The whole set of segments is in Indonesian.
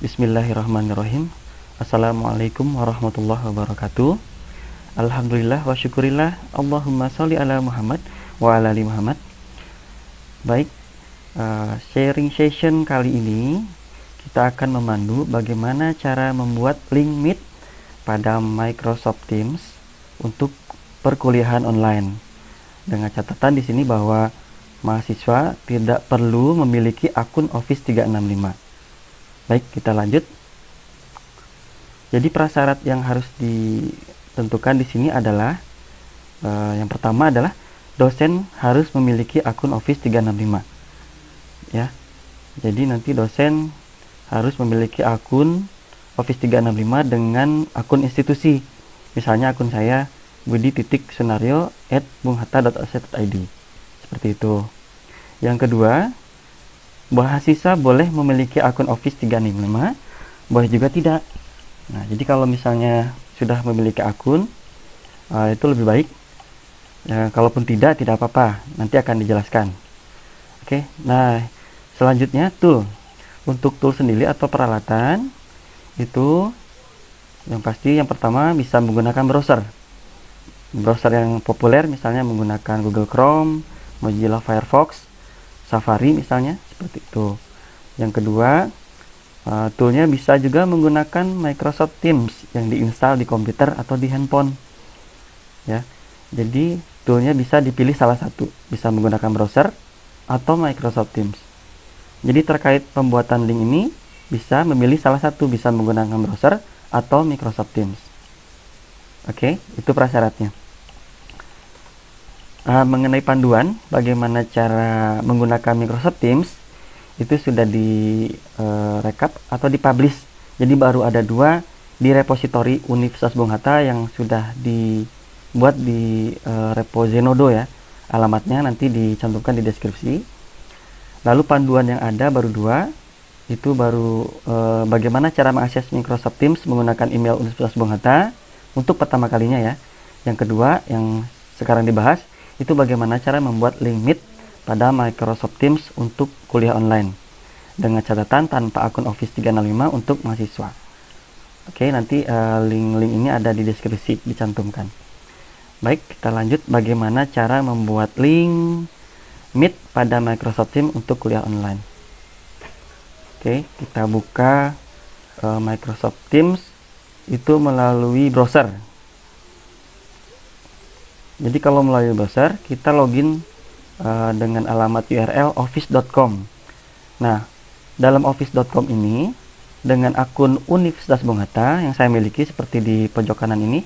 Bismillahirrahmanirrahim. Assalamualaikum warahmatullahi wabarakatuh. Alhamdulillah wa syukurillah. Allahumma sholli ala Muhammad wa ala ali Muhammad. Baik, sharing session kali ini kita akan memandu bagaimana cara membuat link Meet pada Microsoft Teams untuk perkuliahan online. Dengan catatan di sini bahwa mahasiswa tidak perlu memiliki akun Office 365. Baik, kita lanjut. Jadi prasyarat yang harus ditentukan di sini adalah yang pertama adalah dosen harus memiliki akun Office 365. Ya. Jadi nanti dosen harus memiliki akun Office 365 dengan akun institusi. Misalnya akun saya budi.sunario@bunghatta.ac.id. Seperti itu. Yang kedua, mahasiswa boleh memiliki akun Office 365, boleh juga tidak. Nah, jadi kalau misalnya sudah memiliki akun, itu lebih baik. Ya, kalaupun tidak apa-apa, nanti akan dijelaskan. Oke, nah selanjutnya tool. Untuk tool sendiri atau peralatan, itu yang pasti yang pertama bisa menggunakan browser. Browser yang populer misalnya menggunakan Google Chrome, Mozilla Firefox, Safari misalnya, seperti itu. Yang kedua, toolnya bisa juga menggunakan Microsoft Teams yang diinstal di komputer atau di handphone. Ya, jadi toolnya bisa dipilih salah satu, bisa menggunakan browser atau Microsoft Teams. Jadi terkait pembuatan link ini bisa memilih salah satu, bisa menggunakan browser atau Microsoft Teams. Oke, itu prasyaratnya. Mengenai panduan bagaimana cara menggunakan Microsoft Teams itu sudah di rekap atau dipublish. Jadi baru ada 2 di repositori Universitas Bung Hatta yang sudah dibuat di repo Zenodo ya. Alamatnya nanti dicantumkan di deskripsi. Lalu panduan yang ada baru 2, itu baru bagaimana cara mengakses Microsoft Teams menggunakan email Universitas Bung Hatta untuk pertama kalinya ya. Yang kedua yang sekarang dibahas itu bagaimana cara membuat link Meet pada Microsoft Teams untuk kuliah online dengan catatan tanpa akun Office 365 untuk mahasiswa. Oke, nanti link-link ini ada di deskripsi dicantumkan. Baik, kita lanjut bagaimana cara membuat link Meet pada Microsoft Teams untuk kuliah online. Oke, kita buka Microsoft Teams itu melalui browser. Jadi kalau melalui browser kita login dengan alamat URL office.com. Nah, dalam office.com ini dengan akun Universitas Bung Hatta yang saya miliki seperti di pojok kanan ini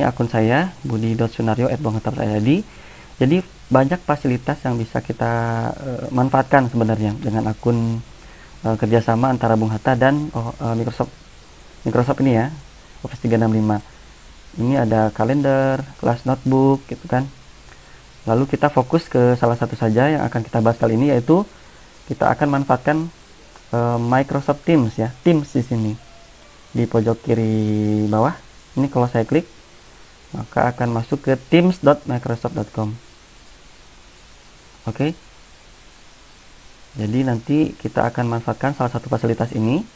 akun saya budi.sunario@bunghatta.id. Jadi banyak fasilitas yang bisa kita manfaatkan sebenarnya dengan akun kerjasama antara Bung Hatta dan Microsoft ini ya, Office 365. Ini ada kalender, kelas notebook gitu kan. Lalu kita fokus ke salah satu saja yang akan kita bahas kali ini, yaitu kita akan manfaatkan Microsoft Teams ya. Teams di sini di pojok kiri bawah. Ini kalau saya klik maka akan masuk ke teams.microsoft.com. Oke. Jadi nanti kita akan manfaatkan salah satu fasilitas ini,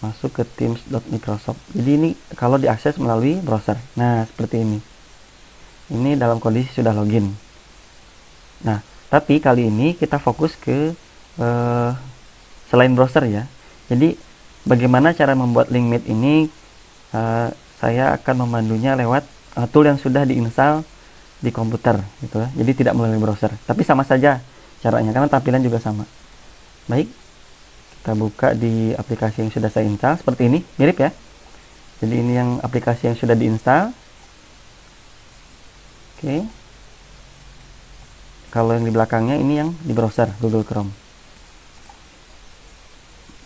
masuk ke teams.microsoft. Jadi ini kalau diakses melalui browser. Nah, seperti ini. Ini dalam kondisi sudah login. Nah, tapi kali ini kita fokus ke selain browser ya. Jadi bagaimana cara membuat link Meet ini, saya akan memandunya lewat tool yang sudah diinstal di komputer gitu ya. Jadi tidak melalui browser. Tapi sama saja caranya karena tampilan juga sama. Baik. Kita buka di aplikasi yang sudah saya install seperti ini, mirip ya. Jadi ini yang aplikasi yang sudah diinstal. Oke. Kalau yang di belakangnya ini yang di browser Google Chrome.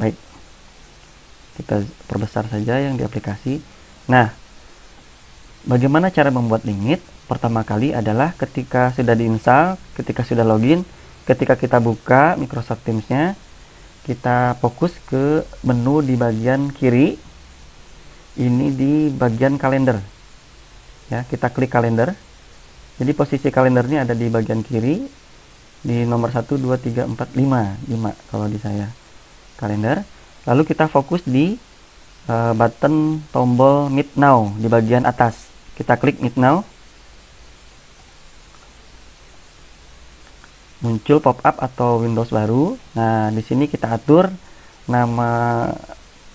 Baik. Kita perbesar saja yang di aplikasi. Nah, bagaimana cara membuat link Meet? Pertama kali adalah ketika sudah diinstal, ketika sudah login, ketika kita buka Microsoft Teams-nya, kita fokus ke menu di bagian kiri. Ini di bagian kalender. Ya, kita klik kalender. Jadi posisi kalendernya ada di bagian kiri di nomor 1 2 3 4 5 kalau di saya. kalender. Lalu kita fokus di button tombol Meet Now di bagian atas. Kita klik Meet Now. Muncul pop-up atau Windows baru. Nah, di sini kita atur nama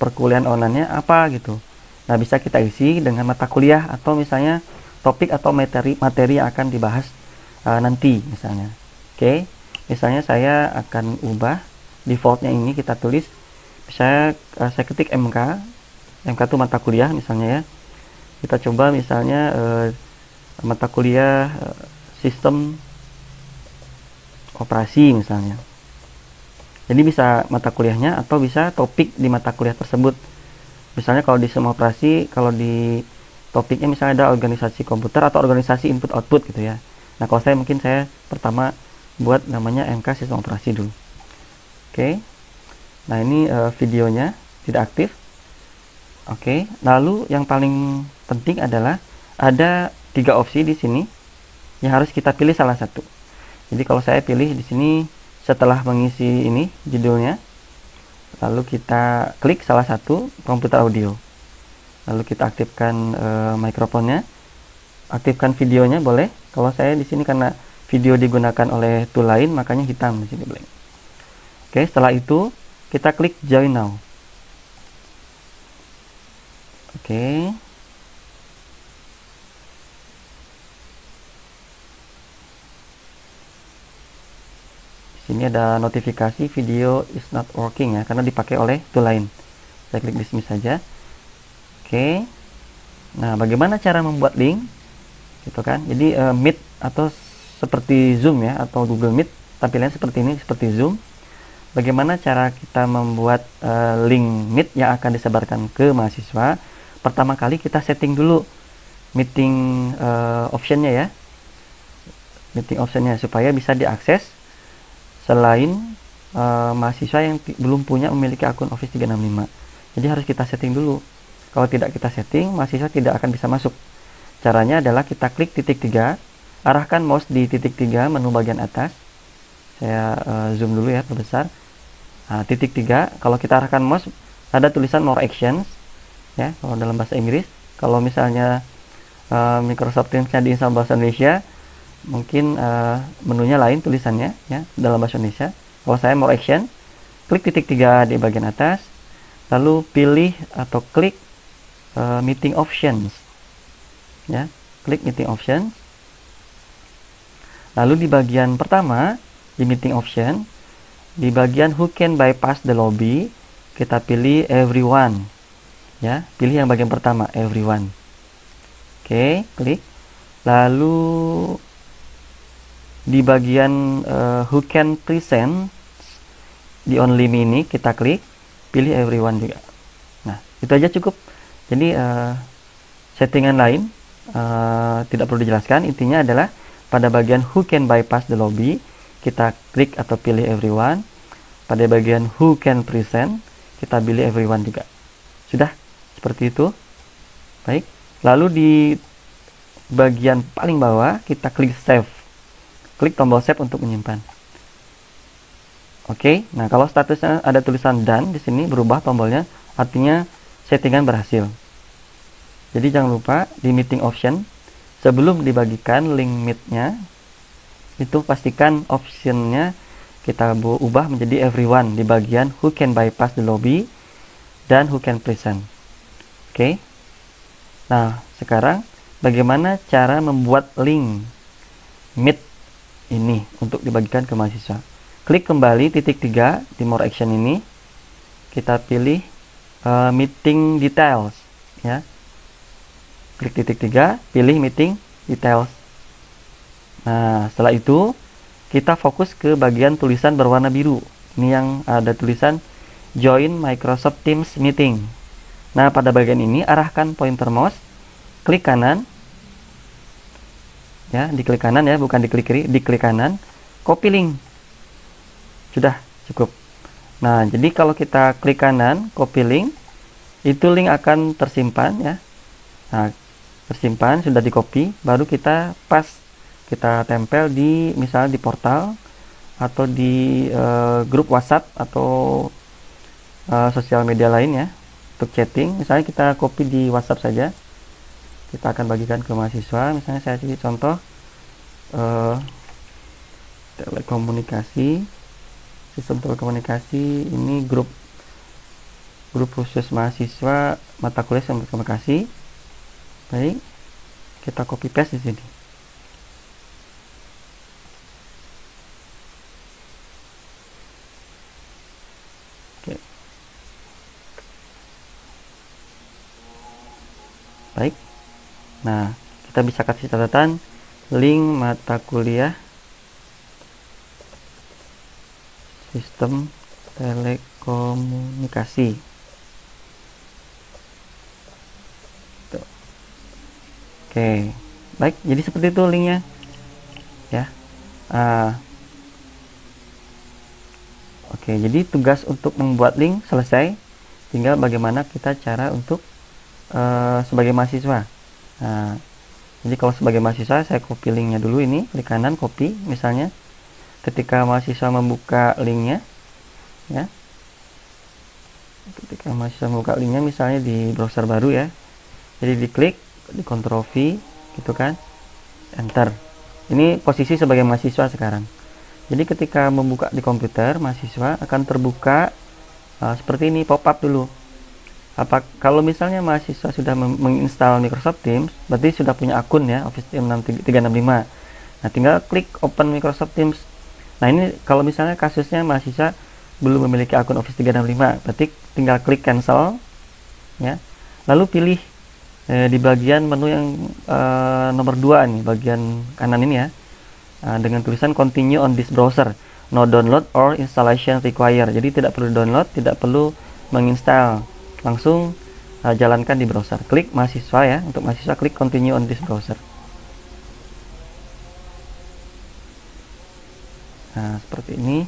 perkuliahan online-nya apa gitu. Nah, bisa kita isi dengan mata kuliah atau misalnya topik atau materi yang akan dibahas nanti misalnya. Oke, misalnya saya akan ubah defaultnya ini, kita tulis saya ketik MK itu mata kuliah misalnya ya. Kita coba misalnya mata kuliah sistem operasi misalnya. Jadi bisa mata kuliahnya atau bisa topik di mata kuliah tersebut. Misalnya kalau di sistem operasi, kalau di topiknya misalnya ada organisasi komputer atau organisasi input output gitu ya. Nah, kalau saya mungkin saya pertama buat namanya MK sistem operasi dulu. Oke. Nah, ini videonya tidak aktif. Oke. Lalu yang paling penting adalah ada 3 opsi di sini yang harus kita pilih salah satu. Jadi kalau saya pilih di sini setelah mengisi ini judulnya, lalu kita klik salah satu komputer audio. Lalu kita aktifkan mikrofonnya, aktifkan videonya boleh. Kalau saya di sini karena video digunakan oleh tool lain, makanya hitam di sini blank. Oke, setelah itu kita klik Join Now. Oke. Ini ada notifikasi video is not working ya, karena dipakai oleh tool lain. Saya klik dismiss saja. Oke. Nah, bagaimana cara membuat link? Gitu kan. Jadi Meet atau seperti Zoom ya, atau Google Meet tampilannya seperti ini, seperti Zoom. Bagaimana cara kita membuat link Meet yang akan disebarkan ke mahasiswa? Pertama kali kita setting dulu meeting optionnya ya. Meeting optionnya supaya bisa diakses selain mahasiswa yang belum memiliki akun Office 365. Jadi harus kita setting dulu. Kalau tidak kita setting, mahasiswa tidak akan bisa masuk. Caranya adalah kita klik titik 3, arahkan mouse di titik 3 menu bagian atas. Saya zoom dulu ya, perbesar. Nah, titik 3, kalau kita arahkan mouse ada tulisan More Actions ya, kalau dalam bahasa Inggris. Kalau misalnya Microsoft Teams-nya diinstal bahasa Indonesia, mungkin menunya lain tulisannya ya dalam bahasa Indonesia. Kalau saya More Action, klik titik 3 di bagian atas, lalu pilih atau klik Meeting Options ya, klik Meeting Options. Lalu di bagian pertama di Meeting Option, di bagian Who can bypass the lobby, kita pilih Everyone ya, pilih yang bagian pertama Everyone. Oke, klik. Lalu di bagian Who can present di Only Me ini kita klik, pilih Everyone juga. Nah, itu aja cukup. Jadi settingan lain tidak perlu dijelaskan. Intinya adalah pada bagian Who can bypass the lobby, kita klik atau pilih Everyone. Pada bagian Who can present, kita pilih Everyone juga. Sudah seperti itu. Baik. Lalu di bagian paling bawah kita klik Save. Klik tombol Save untuk menyimpan. Oke. Nah, kalau statusnya ada tulisan Done di sini, berubah tombolnya, artinya settingan berhasil. Jadi jangan lupa di Meeting Option, sebelum dibagikan link Meet-nya, itu pastikan optionnya kita ubah menjadi Everyone di bagian Who can bypass the lobby dan Who can present. Oke. Nah, sekarang bagaimana cara membuat link Meet ini untuk dibagikan ke mahasiswa? Klik kembali titik 3 di More Action ini, kita pilih Meeting Details ya. Klik titik 3, pilih Meeting Details. Nah, setelah itu kita fokus ke bagian tulisan berwarna biru. Ini yang ada tulisan Join Microsoft Teams Meeting. Nah, pada bagian ini arahkan pointer mouse, klik kanan. Ya, diklik kanan ya, bukan diklik kiri, diklik kanan, copy link. Sudah cukup. Nah, jadi kalau kita klik kanan, copy link, itu link akan tersimpan ya. Nah, tersimpan, sudah di copy, baru kita paste, kita tempel di misalnya di portal atau di grup WhatsApp atau sosial media lain ya, untuk chatting. Misalnya kita copy di WhatsApp saja, kita akan bagikan ke mahasiswa. Misalnya saya kasih contoh telekomunikasi, sistem telekomunikasi, ini grup khusus mahasiswa mata kuliah sistem telekomunikasi. Baik, kita copy paste di sini. Oke. Baik. Nah, kita bisa kasih catatan link mata kuliah sistem telekomunikasi. Tuh. Oke, baik. Jadi seperti itu linknya, ya. Oke, jadi tugas untuk membuat link selesai. Tinggal bagaimana kita cara untuk sebagai mahasiswa. Nah, jadi kalau sebagai mahasiswa saya copy linknya dulu, ini klik kanan copy. Misalnya ketika mahasiswa membuka linknya, ya, ketika mahasiswa membuka linknya misalnya di browser baru ya, jadi diklik, di Ctrl V gitu kan, enter. Ini posisi sebagai mahasiswa sekarang. Jadi ketika membuka di komputer, mahasiswa akan terbuka seperti ini, pop up dulu. Kalau misalnya mahasiswa sudah menginstal Microsoft Teams, berarti sudah punya akun ya, Office 365. Nah, tinggal klik Open Microsoft Teams. Nah, ini kalau misalnya kasusnya mahasiswa belum memiliki akun Office 365, berarti tinggal klik Cancel, ya. Lalu pilih di bagian menu yang nomor 2 nih, bagian kanan ini ya, dengan tulisan Continue on this browser, no download or installation required. Jadi tidak perlu download, tidak perlu menginstal, langsung jalankan di browser. Klik mahasiswa ya, untuk mahasiswa klik Continue on this browser. Nah, seperti ini.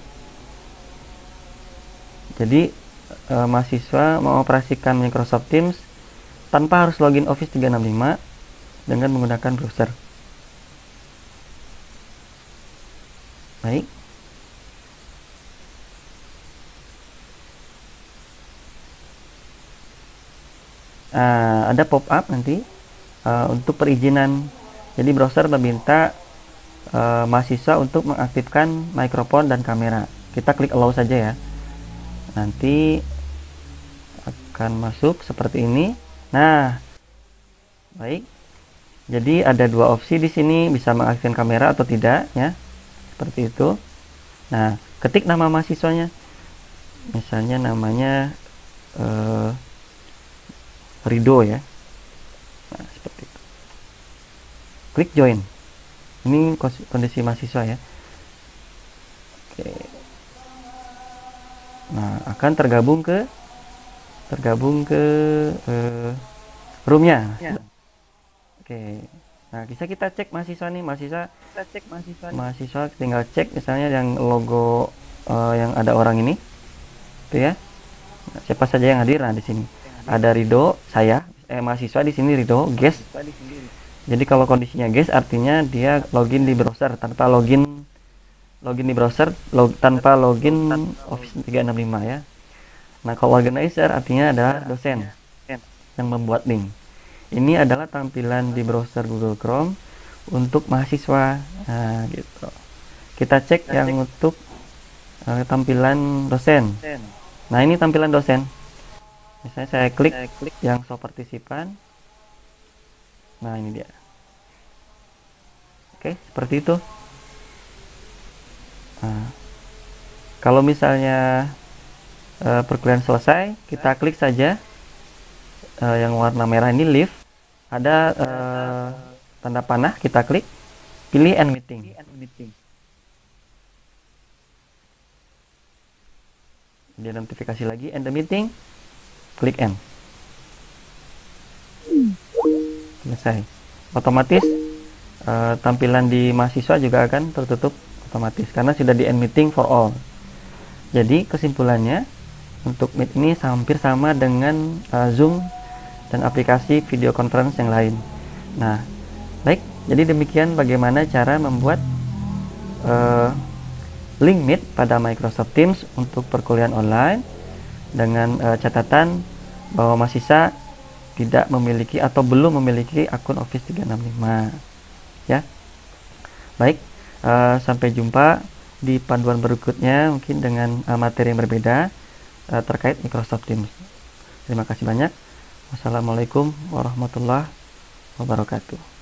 Jadi mahasiswa mengoperasikan Microsoft Teams tanpa harus login Office 365 dengan menggunakan browser. Baik. Ada pop-up nanti untuk perizinan. Jadi browser meminta mahasiswa untuk mengaktifkan mikrofon dan kamera. Kita klik allow saja ya. Nanti akan masuk seperti ini. Nah, baik. Jadi ada dua opsi di sini, bisa mengaktifkan kamera atau tidak ya. Seperti itu. Nah, ketik nama mahasiswanya. Misalnya namanya Rido ya. Nah, seperti itu. Klik join. Ini kondisi mahasiswa ya. Oke. Nah, akan tergabung ke roomnya. Ya. Oke. Nah, bisa kita cek mahasiswa nih, mahasiswa tinggal cek misalnya yang logo yang ada orang ini, itu ya. Nah, siapa saja yang hadir? Nah, di sini ada Rido, saya, mahasiswa di sini Rido, guest. Jadi kalau kondisinya guest artinya dia login di browser tanpa login di browser tanpa login Office 365 ya. Nah, kalau organizer artinya adalah dosen yang membuat link. Ini adalah tampilan di browser Google Chrome untuk mahasiswa. Nah, gitu. Kita cek yang untuk tampilan dosen. Nah, ini tampilan dosen. Misalnya saya klik yang show partisipan. Nah, ini dia. Oke, seperti itu. Nah, kalau misalnya perkuliahan selesai, kita klik saja yang warna merah ini leave. Ada tanda panah, kita klik, pilih end meeting. Dia notifikasi lagi end the meeting, klik end. Selesai. Otomatis tampilan di mahasiswa juga akan tertutup otomatis karena sudah di end meeting for all. Jadi kesimpulannya untuk Meet ini hampir sama dengan Zoom dan aplikasi video conference yang lain. Nah, baik, jadi demikian bagaimana cara membuat link Meet pada Microsoft Teams untuk perkuliahan online. dengan catatan bahwa mahasiswa tidak memiliki atau belum memiliki akun Office 365 ya. Baik, sampai jumpa di panduan berikutnya mungkin dengan materi yang berbeda terkait Microsoft Teams. Terima kasih banyak. Wassalamualaikum warahmatullahi wabarakatuh.